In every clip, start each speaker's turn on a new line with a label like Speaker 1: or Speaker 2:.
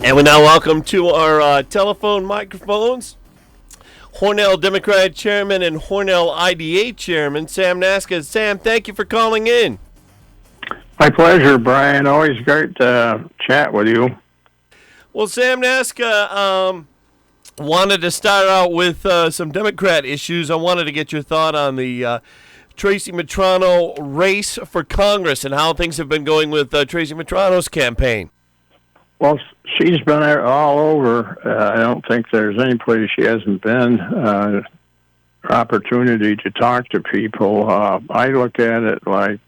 Speaker 1: And we now welcome to our telephone microphones Hornell Democratic Chairman and Hornell IDA Chairman, Sam Nasca. Sam, thank you for calling in.
Speaker 2: My pleasure, Brian. Always great to chat with you.
Speaker 1: Well, Sam Nasca, wanted to start out with some Democrat issues. I wanted to get your thought on the Tracy Matrano race for Congress and how things have been going with Tracy Matrano's campaign.
Speaker 2: Well, she's been all over. I don't think there's any place she hasn't been. Opportunity to talk to people. I look at it like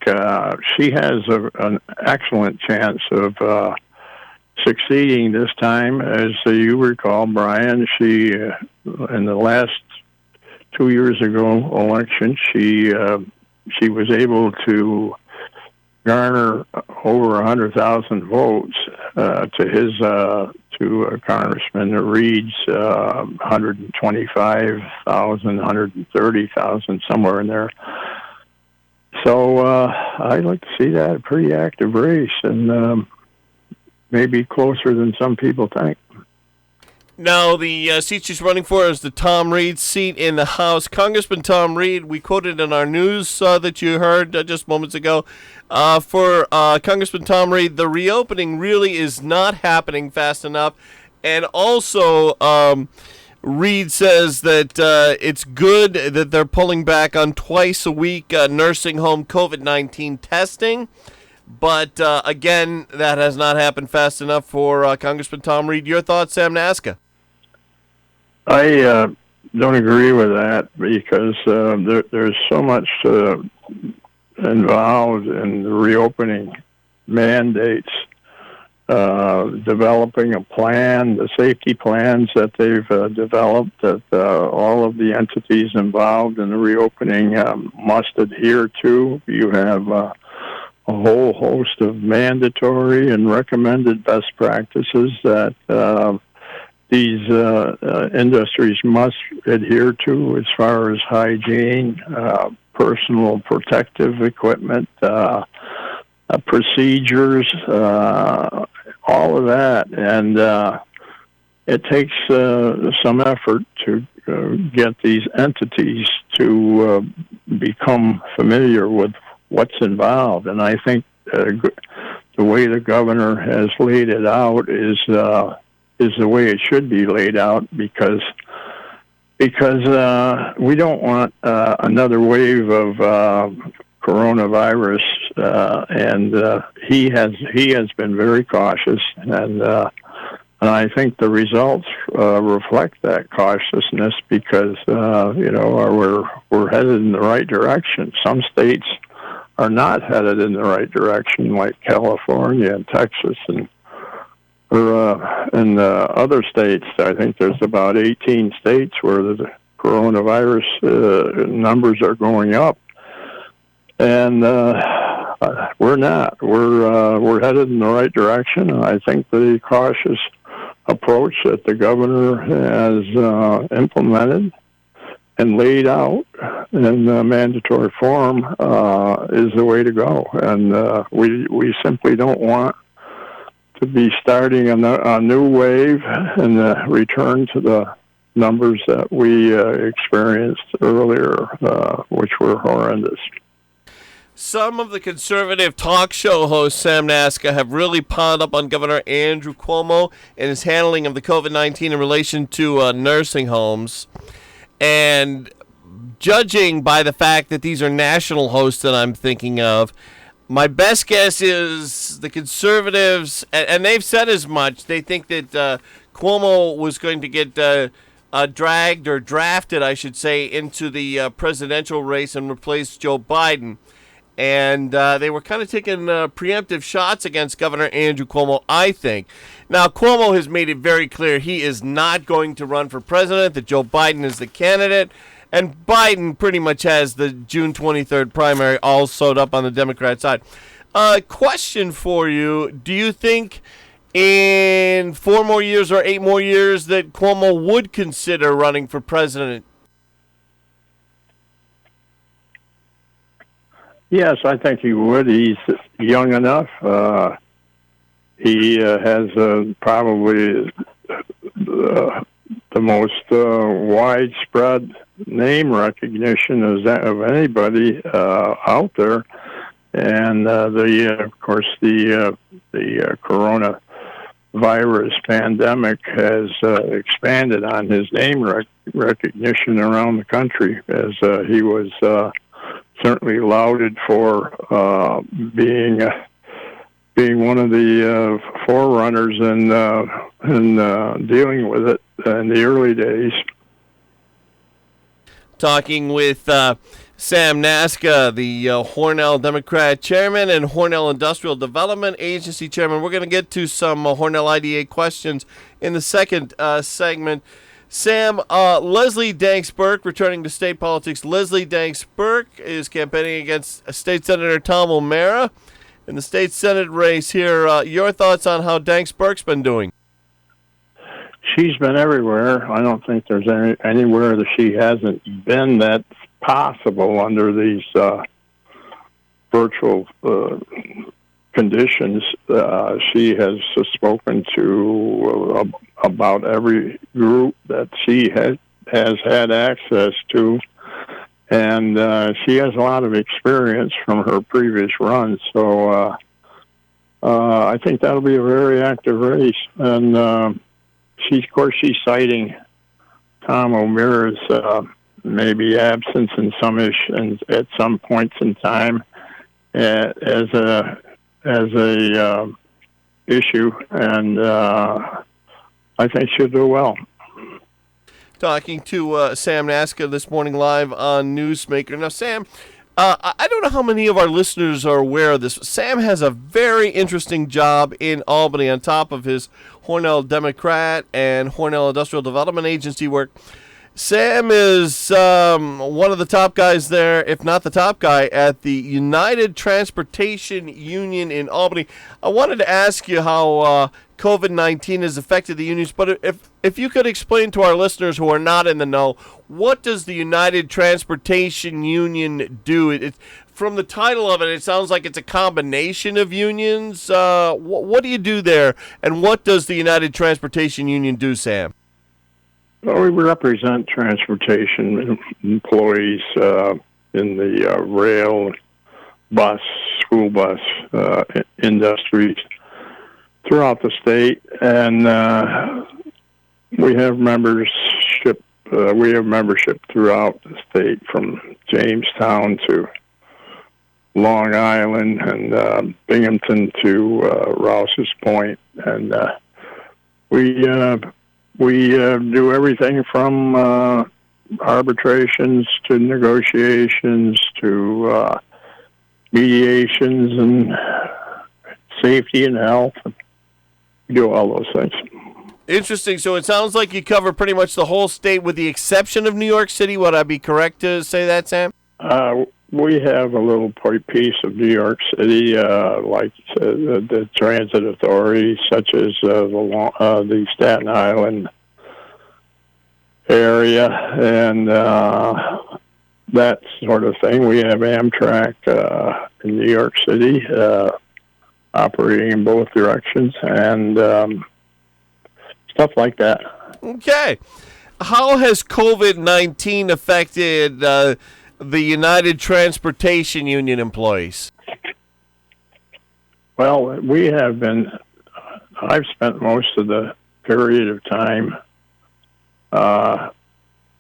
Speaker 2: she has an excellent chance of succeeding this time. As you recall, Brian, she in the last 2 years ago election, she was able to garner over 100,000 votes to Congressman Reed's 125,000, 130,000, somewhere in there. So I'd like to see that a pretty active race, and maybe closer than some people think.
Speaker 1: Now, the seat she's running for is the Tom Reed seat in the House. Congressman Tom Reed, we quoted in our news that you heard just moments ago, for Congressman Tom Reed, the reopening really is not happening fast enough. And also, Reed says that it's good that they're pulling back on twice-a-week nursing home COVID-19 testing. But, again, that has not happened fast enough for Congressman Tom Reed. Your thoughts, Sam Nasca?
Speaker 2: I don't agree with that because there's so much involved in the reopening mandates, developing a plan, the safety plans that they've developed that all of the entities involved in the reopening must adhere to. You have a whole host of mandatory and recommended best practices that these industries must adhere to as far as hygiene, personal protective equipment, procedures, all of that. And it takes some effort to get these entities to become familiar with what's involved. And I think the way the governor has laid it out is the way it should be laid out because we don't want another wave of coronavirus, and he has been very cautious, and I think the results reflect that cautiousness because we're headed in the right direction. Some states are not headed in the right direction, like California and Texas and other states. I think there's about 18 states where the coronavirus numbers are going up, and we're not. We're headed in the right direction. And I think the cautious approach that the governor has implemented and laid out in mandatory form is the way to go. And we simply don't want to be starting a new wave and return to the numbers that we experienced earlier, which were horrendous.
Speaker 1: Some of the conservative talk show hosts, Sam Nasca, have really piled up on Governor Andrew Cuomo and his handling of the COVID-19 in relation to nursing homes. And judging by the fact that these are national hosts that I'm thinking of, my best guess is the conservatives, and they've said as much, they think that Cuomo was going to get dragged or drafted, I should say, into the presidential race and replace Joe Biden. And they were kind of taking preemptive shots against Governor Andrew Cuomo, I think. Now, Cuomo has made it very clear he is not going to run for president, that Joe Biden is the candidate. And Biden pretty much has the June 23rd primary all sewed up on the Democrat side. Question for you. Do you think in 4 more years or 8 more years that Cuomo would consider running for president?
Speaker 2: Yes, I think he would. He's young enough. he has probably the most widespread name recognition of anybody out there, and of course the coronavirus pandemic has expanded on his name recognition around the country, as he was certainly lauded for being one of the forerunners in dealing with it in the early days.
Speaker 1: Talking with Sam Nasca, the Hornell Democrat chairman and Hornell Industrial Development Agency chairman. We're going to get to some Hornell IDA questions in the second segment. Sam, Leslie Danks-Burke returning to state politics. Leslie Danks-Burke is campaigning against State Senator Tom O'Mara in the state Senate race here. Your thoughts on how Danks-Burke's been doing?
Speaker 2: She's been everywhere. I don't think there's anywhere that she hasn't been that's possible under these virtual conditions. She has spoken to about every group that she has had access to, and she has a lot of experience from her previous runs. So I think that'll be a very active race, and she's citing Tom O'Mara's maybe absence in some at some points in time as a issue, and I think she'll do well.
Speaker 1: Talking to Sam Nasca this morning live on Newsmaker. Now, Sam, I don't know how many of our listeners are aware of this. Sam has a very interesting job in Albany on top of his Hornell Democrat and Hornell Industrial Development Agency work. Sam is one of the top guys there, if not the top guy, at the United Transportation Union in Albany. I wanted to ask you how COVID-19 has affected the unions, but if you could explain to our listeners who are not in the know, what does the United Transportation Union do? From the title of it, it sounds like it's a combination of unions. What do you do there, and what does the United Transportation Union do, Sam?
Speaker 2: Well, we represent transportation employees in the rail, bus, school bus industries throughout the state, and we have membership. We have membership throughout the state, from Jamestown to Long Island and Binghamton to Rouse's Point, and we do everything from arbitrations to negotiations to mediations and safety and health. We do all those things.
Speaker 1: Interesting. So it sounds like you cover pretty much the whole state with the exception of New York City. Would I be correct to say that, Sam?
Speaker 2: We have a little piece of New York City, like the transit authorities, such as the Staten Island area, and that sort of thing. We have Amtrak in New York City, operating in both directions, and stuff like that.
Speaker 1: Okay. How has COVID-19 affected the United Transportation Union employees? Well,
Speaker 2: I've spent most of the period of time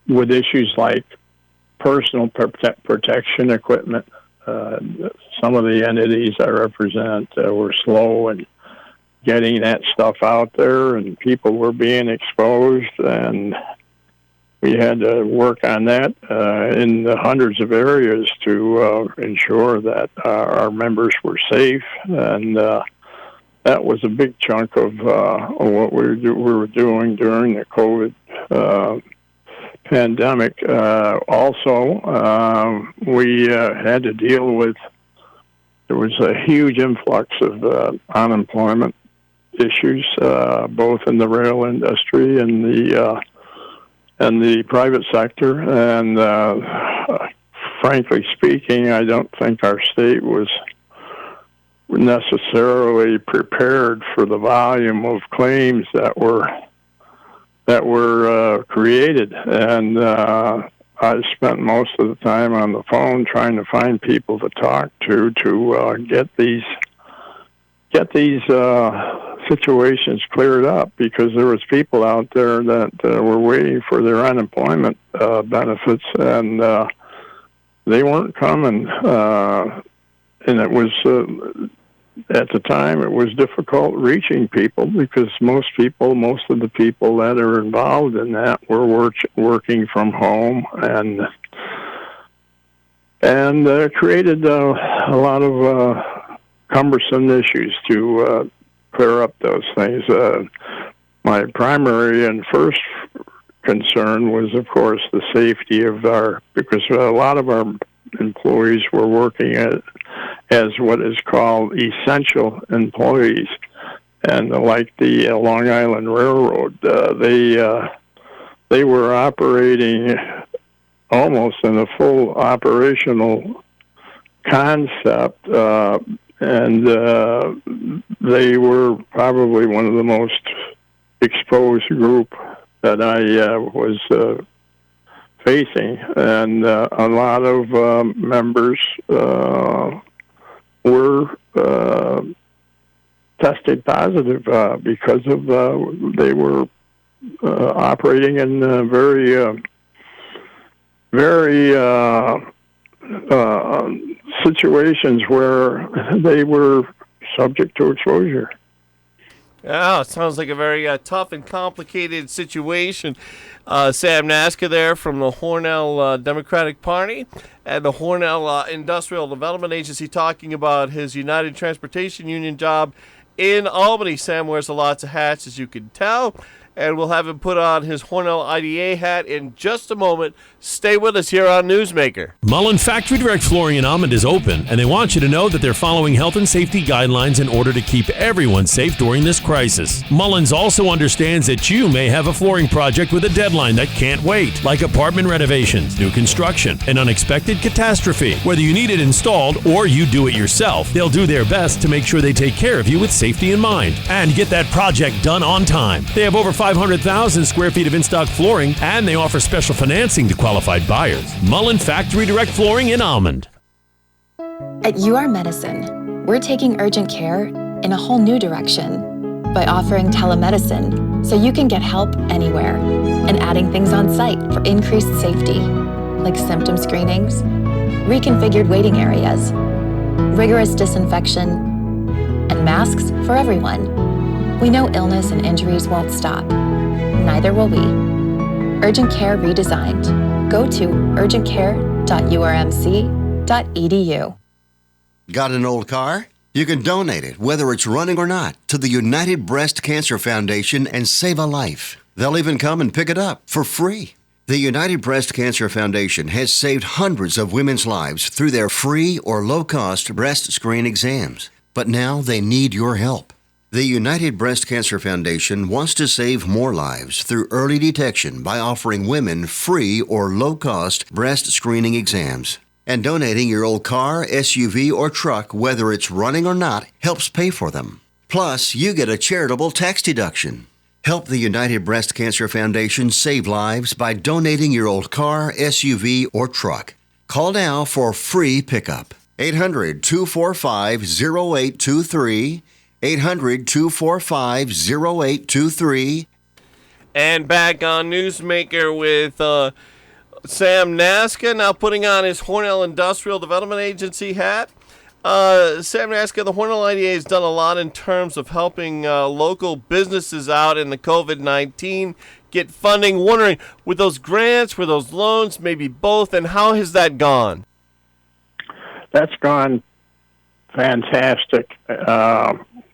Speaker 2: with issues like personal protection equipment. Some of the entities I represent were slow in getting that stuff out there, and people were being exposed, and we had to work on that in the hundreds of areas to ensure that our members were safe, and that was a big chunk of what we were doing during the COVID pandemic. Also, we had to deal with, there was a huge influx of unemployment issues, both in the rail industry and the private sector, and frankly speaking, I don't think our state was necessarily prepared for the volume of claims that were created, and I spent most of the time on the phone trying to find people to talk to get these situations cleared up, because there was people out there that were waiting for their unemployment benefits, and they weren't coming. And it was at the time it was difficult reaching people, because most of the people that are involved in that were working from home, and created a lot of cumbersome issues to clear up those things. My primary and first concern was, of course, the safety of because a lot of our employees were working as what is called essential employees, and like the Long Island Railroad, they were operating almost in a full operational concept, and they were probably one of the most exposed group that I was facing, and a lot of members were tested positive because of they were operating in very situations where they were subject to exposure.
Speaker 1: Yeah, it sounds like a very tough and complicated situation. Sam Nasca there from the Hornell Democratic Party and the Hornell Industrial Development Agency, talking about his United Transportation Union job in Albany. Sam wears lots of hats, as you can tell, and we'll have him put on his Hornell IDA hat in just a moment. Stay with us here on Newsmaker.
Speaker 3: Mullen Factory Direct Flooring in Almond is open, and they want you to know that they're following health and safety guidelines in order to keep everyone safe during this crisis. Mullins also understands that you may have a flooring project with a deadline that can't wait, like apartment renovations, new construction, an unexpected catastrophe. Whether you need it installed or you do it yourself, they'll do their best to make sure they take care of you with safety in mind and get that project done on time. They have over 500,000 square feet of in-stock flooring, and they offer special financing to qualified buyers. Mullen Factory Direct Flooring in Almond.
Speaker 4: At UR Medicine, we're taking urgent care in a whole new direction by offering telemedicine so you can get help anywhere, and adding things on site for increased safety, like symptom screenings, reconfigured waiting areas, rigorous disinfection, and masks for everyone. We know illness and injuries won't stop. Neither will we. Urgent Care redesigned. Go to urgentcare.urmc.edu.
Speaker 5: Got an old car? You can donate it, whether it's running or not, to the United Breast Cancer Foundation and save a life. They'll even come and pick it up for free. The United Breast Cancer Foundation has saved hundreds of women's lives through their free or low-cost breast screen exams. But now they need your help. The United Breast Cancer Foundation wants to save more lives through early detection by offering women free or low-cost breast screening exams. And donating your old car, SUV, or truck, whether it's running or not, helps pay for them. Plus, you get a charitable tax deduction. Help the United Breast Cancer Foundation save lives by donating your old car, SUV, or truck. Call now for free pickup. 800-245-0823. 800-245-0823.
Speaker 1: And back on Newsmaker with Sam Nasca, now putting on his Hornell Industrial Development Agency hat. Sam Nasca, the Hornell IDA has done a lot in terms of helping local businesses out in the COVID-19 get funding. Wondering, with those grants, with those loans, maybe both, and how has that gone?
Speaker 2: That's gone fantastic.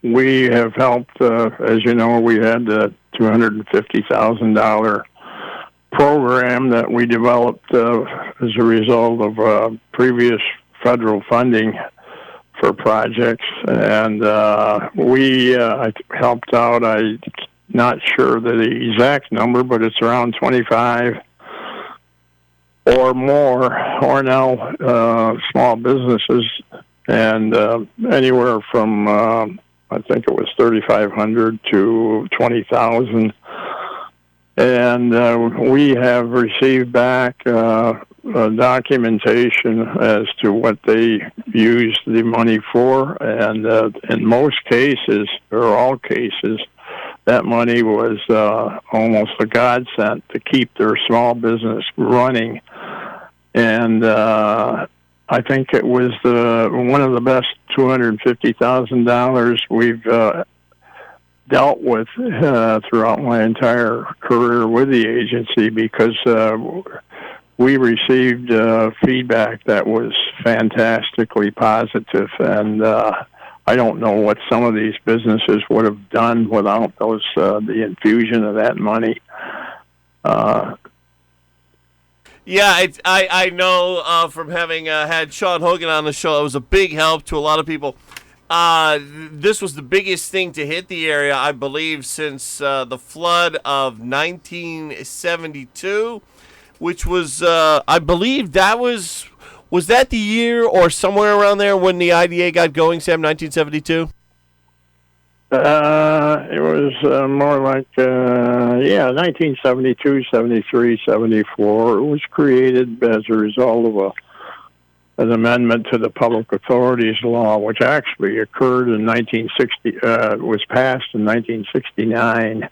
Speaker 2: We have helped, as you know, we had the $250,000 program that we developed as a result of previous federal funding for projects, and we helped out. I'm not sure the exact number, but it's around 25 or more Hornell small businesses and anywhere from I think it was 3,500 to 20,000. And we have received back documentation as to what they used the money for, and in most cases, or all cases, that money was almost a godsend to keep their small business running. And I think it was one of the best $250,000 we've dealt with throughout my entire career with the agency, because we received feedback that was fantastically positive, and I don't know what some of these businesses would have done without those the infusion of that money.
Speaker 1: Yeah, I know from having had Sean Hogan on the show, it was a big help to a lot of people. This was the biggest thing to hit the area, I believe, since the flood of 1972, which was, I believe that was that the year or somewhere around there when the IDA got going, Sam, 1972?
Speaker 2: It was more like, 1972, 73, 74. It was created as a result of an amendment to the Public Authorities Law, which actually occurred in 1960, was passed in 1969.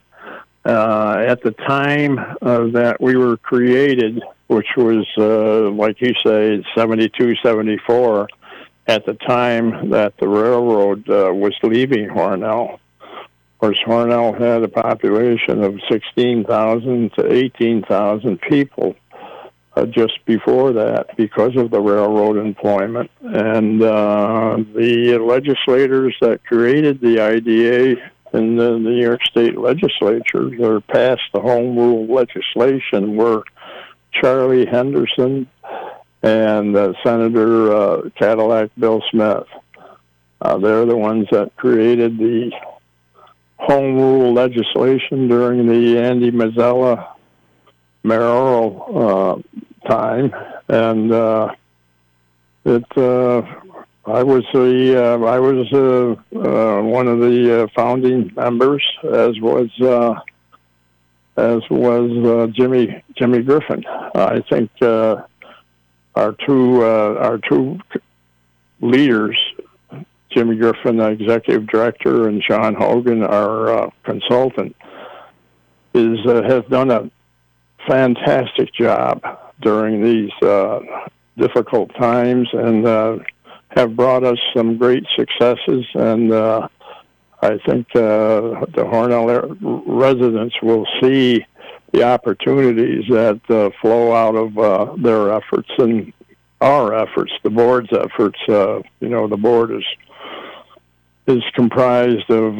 Speaker 2: At the time that we were created, which was, like you say, 72, 74, at the time that the railroad was leaving Hornell. Of course, Hornell had a population of 16,000 to 18,000 people just before that, because of the railroad employment. And the legislators that created the IDA in the New York State Legislature, they passed the Home Rule legislation, were Charlie Henderson and Senator Cadillac Bill Smith. They're the ones that created the Home Rule legislation during the Andy Mazzella mayoral time, and I was one of the founding members, as was Jimmy Griffin. I think our two leaders, Jimmy Griffin, the executive director, and Sean Hogan, our consultant, has done a fantastic job during these difficult times, and have brought us some great successes. And I think the Hornell residents will see the opportunities that flow out of their efforts and our efforts, the board's efforts. The board is comprised of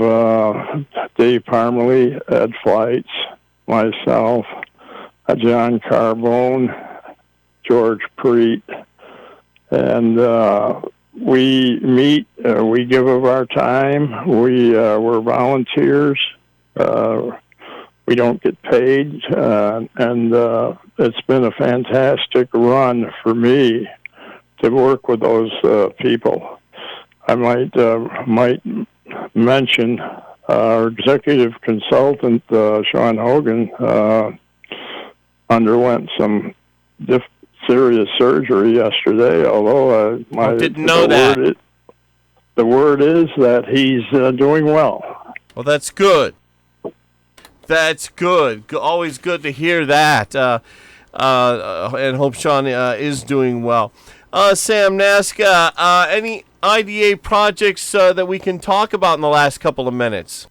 Speaker 2: Dave Parmalee, Ed Fleitz, myself, John Carbone, George Preet, and we meet, we give of our time, we're volunteers, we don't get paid, and it's been a fantastic run for me to work with those people. I might mention our executive consultant, Sean Hogan, underwent some serious surgery yesterday, although
Speaker 1: I didn't know that.
Speaker 2: The word is that he's doing well.
Speaker 1: Well, that's good. That's good. Always good to hear that. And hope Sean is doing well. Sam Nasca, any IDA projects that we can talk about in the last couple of minutes?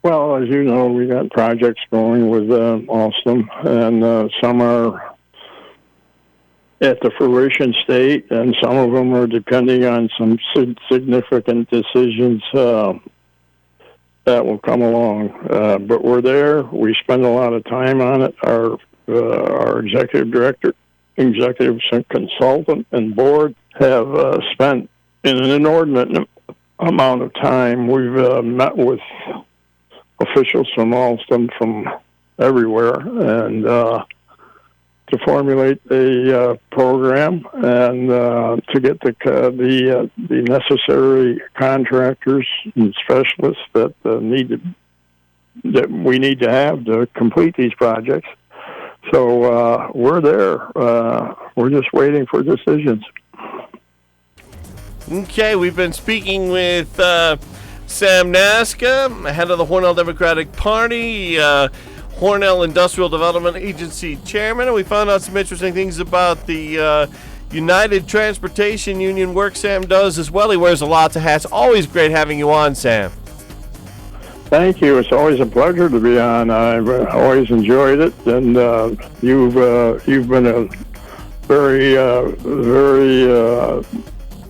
Speaker 2: Well, as you know, we got projects going with Alstom, and some are at the fruition state, and some of them are depending on some significant decisions that will come along. But we're there. We spend a lot of time on it. Our executive director, executive consultant, and board have spent an inordinate amount of time. We've met with officials from Alstom from everywhere, and to formulate a program and to get the necessary contractors and specialists that we need to have to complete these projects. So we're there. We're just waiting for decisions.
Speaker 1: Okay, we've been speaking with Sam Nasca, head of the Hornell Democratic Party, Hornell Industrial Development Agency chairman, and we found out some interesting things about the United Transportation Union work Sam does as well. He wears lots of hats. Always great having you on, Sam.
Speaker 2: Thank you. It's always a pleasure to be on. I've always enjoyed it, and you've been a very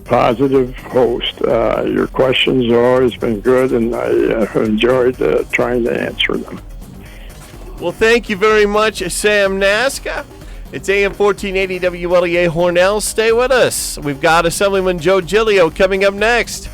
Speaker 2: positive host. Your questions have always been good, and I enjoyed trying to answer them.
Speaker 1: Well, thank you very much, Sam Nasca. It's AM 1480 WLEA Hornell. Stay with us. We've got Assemblyman Joe Giglio coming up next.